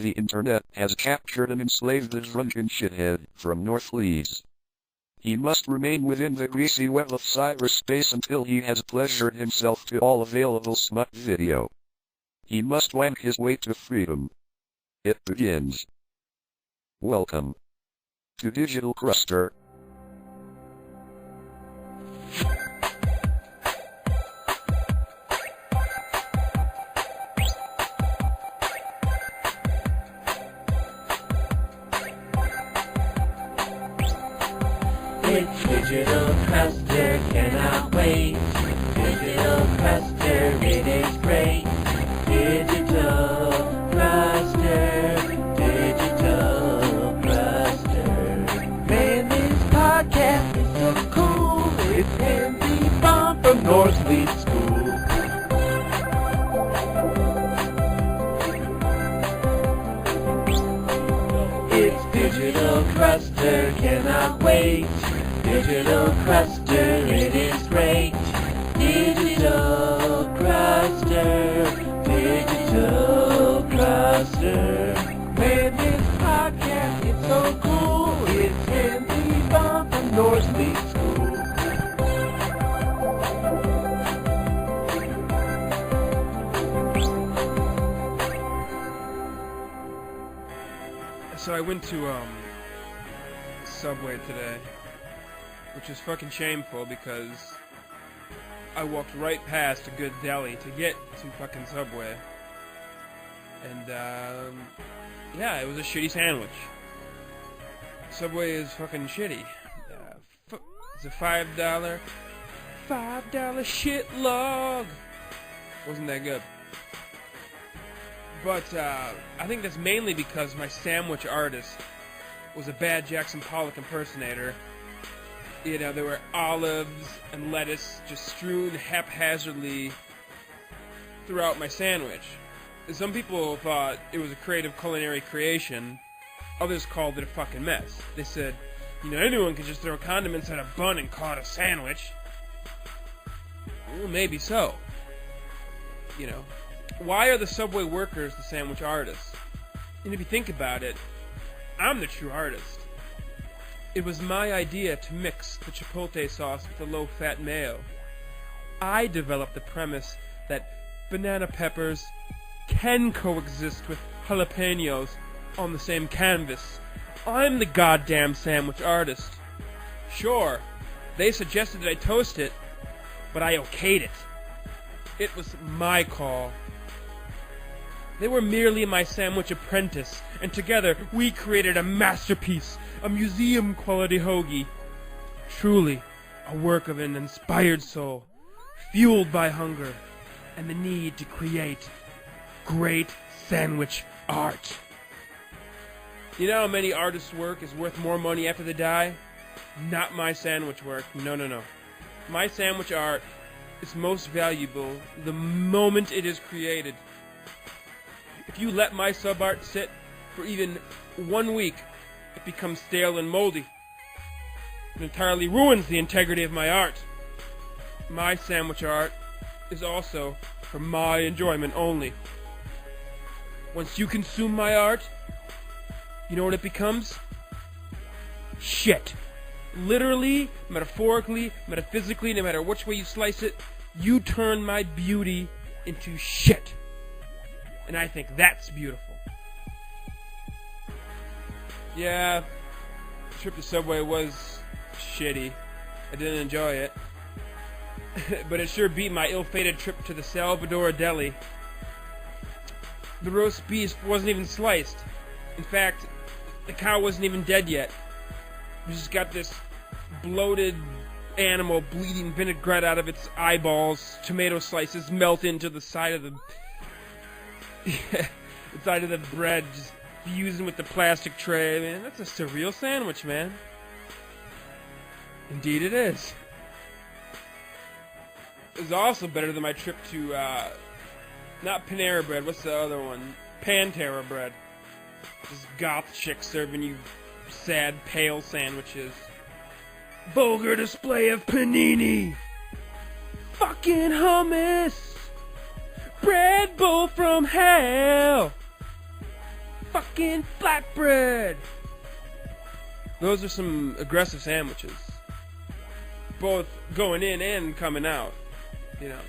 The internet has captured and enslaved the drunken shithead from North Leeds. He must remain within the greasy web of cyberspace until he has pleasured himself to all available smut video. He must wank his way to freedom. It begins. Welcome to Digital Cruster. It's Digital Cruster, cannot wait. Digital Cruster, it is great. Digital Cruster, Digital Cruster. Man, this podcast is so cool. It's Andy Bomb from North Leeds School. It's Digital Cruster, cannot wait. Digital Cruster, it is great. Digital Cruster, Digital Cruster. Man, this podcast is so cool. It's Andy Bomb from North Leeds School. So I went to Subway today, which is fucking shameful because I walked right past a good deli to get to fucking Subway, and yeah, it was a shitty sandwich. Subway is fucking shitty. It's a $5 shit log. Wasn't that good? But I think that's mainly because my sandwich artist was a bad Jackson Pollock impersonator. You know, there were olives and lettuce just strewn haphazardly throughout my sandwich. And some people thought it was a creative culinary creation. Others called it a fucking mess. They said, you know, anyone can just throw condiments on a bun and call it a sandwich. Well, maybe so. You know. Why are the Subway workers the sandwich artists? And if you think about it, I'm the true artist. It was my idea to mix the chipotle sauce with the low-fat mayo. I developed the premise that banana peppers can coexist with jalapenos on the same canvas. I'm the goddamn sandwich artist. Sure, they suggested that I toast it, but I okayed it. It was my call. They were merely my sandwich apprentice, and together we created a masterpiece, a museum-quality hoagie. Truly, a work of an inspired soul, fueled by hunger and the need to create great sandwich art. You know how many artists' work is worth more money after they die? Not my sandwich work. No. My sandwich art is most valuable the moment it is created. If you let my sub-art sit for even 1 week, it becomes stale and moldy. It entirely ruins the integrity of my art. My sandwich art is also for my enjoyment only. Once you consume my art, you know what it becomes? Shit. Literally, metaphorically, metaphysically, no matter which way you slice it, you turn my beauty into shit. And I think that's beautiful. Yeah, the trip to Subway was shitty. I didn't enjoy it. But it sure beat my ill-fated trip to the Salvador Deli. The roast beef wasn't even sliced. In fact, the cow wasn't even dead yet. We just got this bloated animal bleeding vinaigrette out of its eyeballs. Tomato slices melt into the side of the side of the bread, just fusing with the plastic tray. Man, that's a surreal sandwich, man. Indeed it is. It was also better than my trip to, not Panera Bread, what's the other one? Pantera Bread. This goth chick serving you sad, pale sandwiches. Vulgar display of panini! Fucking hummus! Bread bowl from hell! fucking flatbread. Those are some aggressive sandwiches. Both going in and coming out. You know.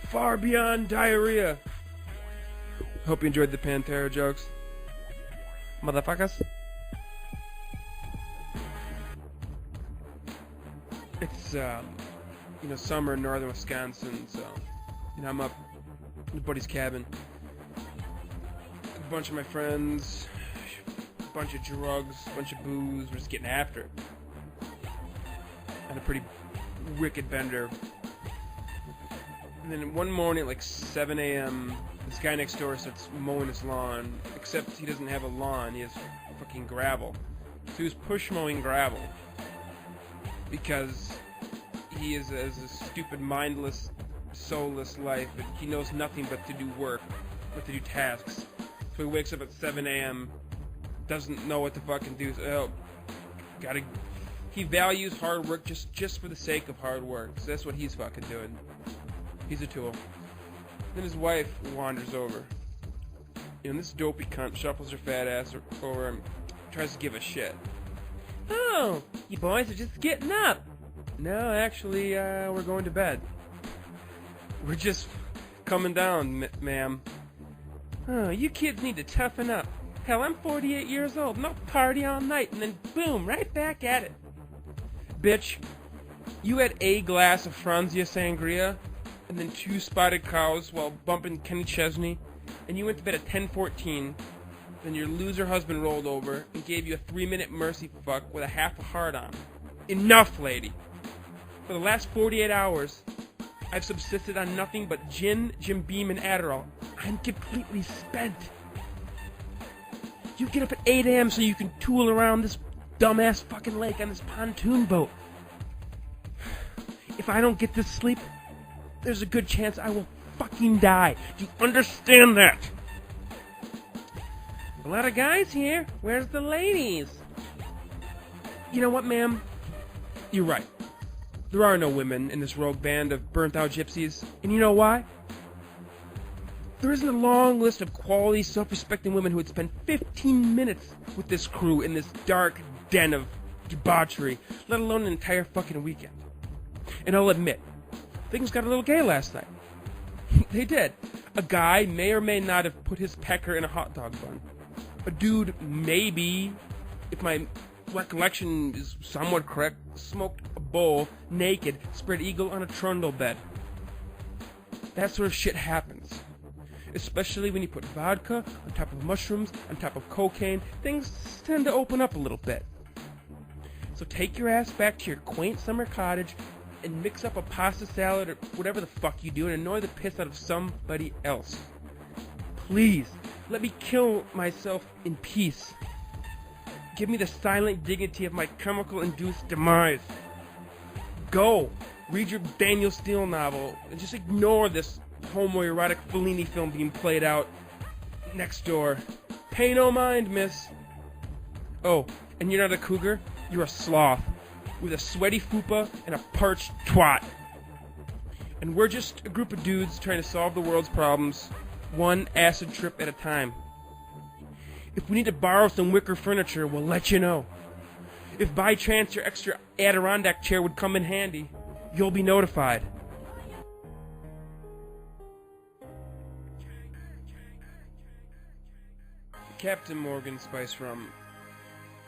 Far beyond diarrhea. Hope you enjoyed the Pantera jokes. Motherfuckers. It's, summer in northern Wisconsin, so, I'm up in a buddy's cabin. A bunch of my friends, a bunch of drugs, a bunch of booze, we're just getting after it. And a pretty wicked bender. And then one morning at like 7 a.m., this guy next door starts mowing his lawn, except he doesn't have a lawn, he has fucking gravel. So he was push mowing gravel. Because he is a stupid, mindless, soulless life, and he knows nothing but to do work, but to do tasks. So he wakes up at 7 a.m., doesn't know what to fucking do, so, he values hard work just for the sake of hard work, so that's what he's fucking doing. He's a tool. Then his wife wanders over. And this dopey cunt shuffles her fat ass over and tries to give a shit. Oh, you boys are just getting up. No, actually, we're going to bed. We're just coming down, ma'am. Oh, you kids need to toughen up. Hell, I'm 48 years old, and I'll party all night, and then boom, right back at it. Bitch, you had a glass of Franzia sangria, and then 2 spotted cows while bumping Kenny Chesney, and you went to bed at 10:14. Then your loser husband rolled over and gave you a 3-minute mercy fuck with a half a heart on. Enough, lady. For the last 48 hours, I've subsisted on nothing but gin, Jim Beam, and Adderall. I'm completely spent. You get up at 8 a.m. so you can tool around this dumbass fucking lake on this pontoon boat. If I don't get this sleep, there's a good chance I will fucking die. Do you understand that? A lot of guys here. Where's the ladies? You know what, ma'am? You're right. There are no women in this rogue band of burnt-out gypsies. And you know why? There isn't a long list of quality, self-respecting women who would spend 15 minutes with this crew in this dark den of debauchery, let alone an entire fucking weekend. And I'll admit, things got a little gay last night. They did. A guy may or may not have put his pecker in a hot dog bun. A dude, maybe, if my recollection is somewhat correct, smoked a bowl, naked, spread eagle on a trundle bed. That sort of shit happens. Especially when you put vodka on top of mushrooms, on top of cocaine, things tend to open up a little bit. So take your ass back to your quaint summer cottage and mix up a pasta salad or whatever the fuck you do and annoy the piss out of somebody else. Please. Let me kill myself in peace. Give me the silent dignity of my chemical-induced demise. Go. Read your Daniel Steele novel and just ignore this homoerotic Fellini film being played out next door. Pay no mind, miss. Oh, and you're not a cougar? You're a sloth. With a sweaty fupa and a parched twat. And we're just a group of dudes trying to solve the world's problems. One acid trip at a time. If we need to borrow some wicker furniture, we'll let you know. If by chance your extra Adirondack chair would come in handy, you'll be notified. Captain Morgan Spice Rum.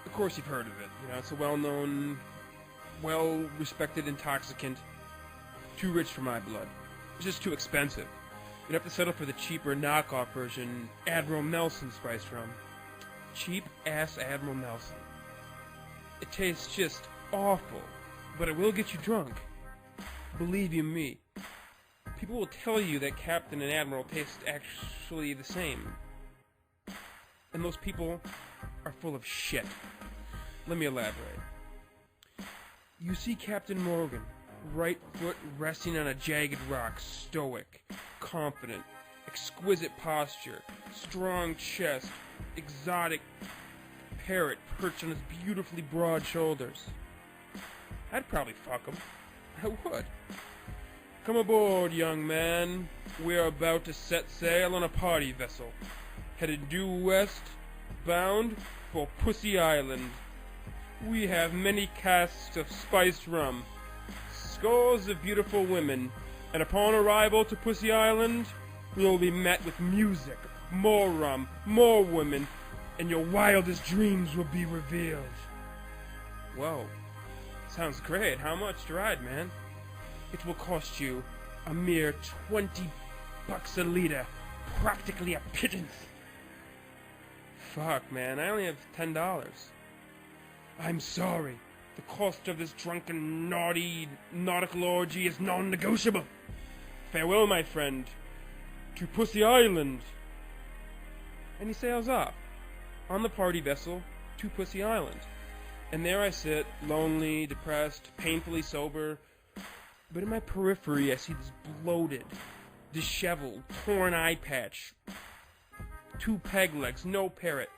Of course you've heard of it. It's a well-known, well-respected intoxicant. Too rich for my blood. It's just too expensive. You'd have to settle for the cheaper knockoff version, Admiral Nelson Spice Rum. Cheap-ass Admiral Nelson. It tastes just awful, but it will get you drunk. Believe you me. People will tell you that Captain and Admiral taste actually the same. And those people are full of shit. Let me elaborate. You see Captain Morgan, right foot resting on a jagged rock, stoic, confident, exquisite posture, strong chest, exotic parrot perched on his beautifully broad shoulders. I'd probably fuck him. I would. Come aboard, young man. We are about to set sail on a party vessel, headed due west bound for Pussy Island. We have many casks of spiced rum, scores of beautiful women, and upon arrival to Pussy Island, we will be met with music, more rum, more women, and your wildest dreams will be revealed. Whoa, sounds great. How much to ride, man? It will cost you a mere $20 a liter, practically a pittance. Fuck, man, I only have $10. I'm sorry. The cost of this drunken, naughty, nautical orgy is non-negotiable. Farewell, my friend, to Pussy Island. And he sails off, on the party vessel, to Pussy Island. And there I sit, lonely, depressed, painfully sober. But in my periphery I see this bloated, disheveled, torn eye patch. 2 peg legs, no parrot.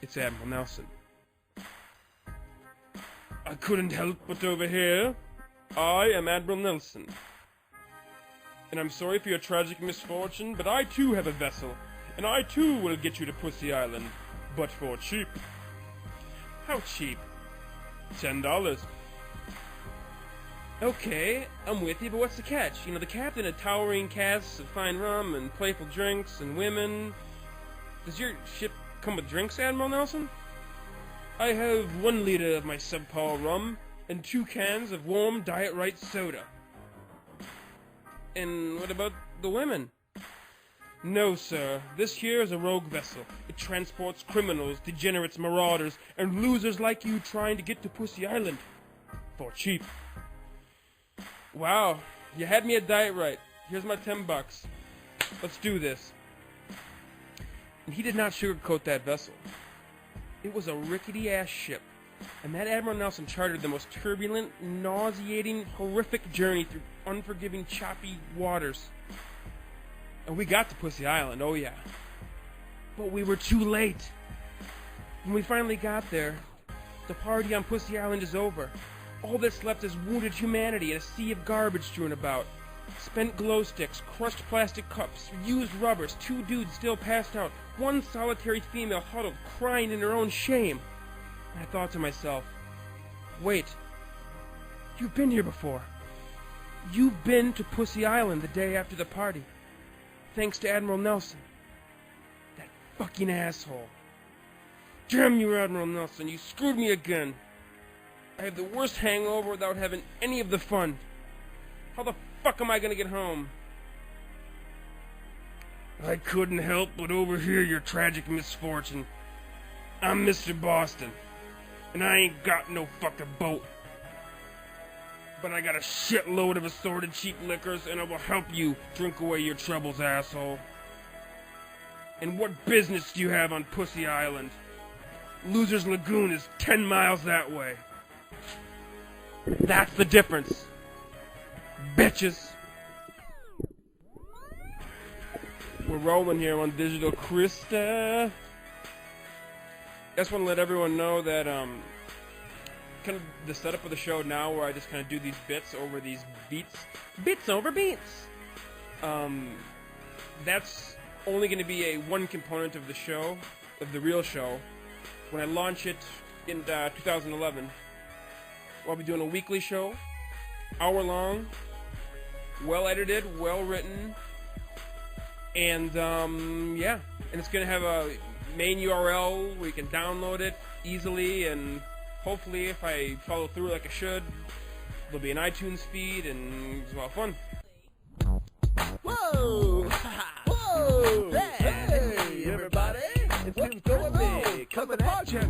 It's Admiral Nelson. I couldn't help but overhear. I am Admiral Nelson. And I'm sorry for your tragic misfortune, but I too have a vessel, and I too will get you to Pussy Island, but for cheap. How cheap? $10. Okay, I'm with you, but what's the catch? You know, the captain had towering casks of fine rum and playful drinks and women. Does your ship come with drinks, Admiral Nelson? I have 1 liter of my subpar rum and 2 cans of warm Diet Right soda. And what about the women? No, sir. This here is a rogue vessel. It transports criminals, degenerates, marauders, and losers like you trying to get to Pussy Island. For cheap. Wow, you had me at Diet Right. Here's my $10. Let's do this. And he did not sugarcoat that vessel. It was a rickety-ass ship, and that Admiral Nelson chartered the most turbulent, nauseating, horrific journey through unforgiving, choppy waters. And we got to Pussy Island, oh yeah. But we were too late. When we finally got there, the party on Pussy Island is over. All that's left is wounded humanity and a sea of garbage strewn about. Spent glow sticks, crushed plastic cups, used rubbers, 2 dudes still passed out, 1 solitary female huddled, crying in her own shame. And I thought to myself, wait, you've been here before. You've been to Pussy Island the day after the party. Thanks to Admiral Nelson. That fucking asshole. Damn you, Admiral Nelson, you screwed me again. I have the worst hangover without having any of the fun. How the fuck am I gonna get home? I couldn't help but overhear your tragic misfortune. I'm Mr. Boston, and I ain't got no fucking boat. But I got a shitload of assorted cheap liquors, and I will help you drink away your troubles, asshole. And what business do you have on Pussy Island? Loser's Lagoon is 10 miles that way. That's the difference. Bitches. We're rolling here on digital Cruster. Just want to let everyone know that kind of the setup of the show now, where I just kind of do these bits over these beats. Bits over beats. That's only going to be a 1 component of the show, of the real show. When I launch it in 2011, I'll be doing a weekly show, hour long, well edited, well written, and yeah, and it's going to have a main URL where you can download it easily, and hopefully if I follow through like I should, there'll be an iTunes feed, and it's a lot of fun. Whoa! Whoa! Hey, everybody! It's Tim Thornby, coming at you.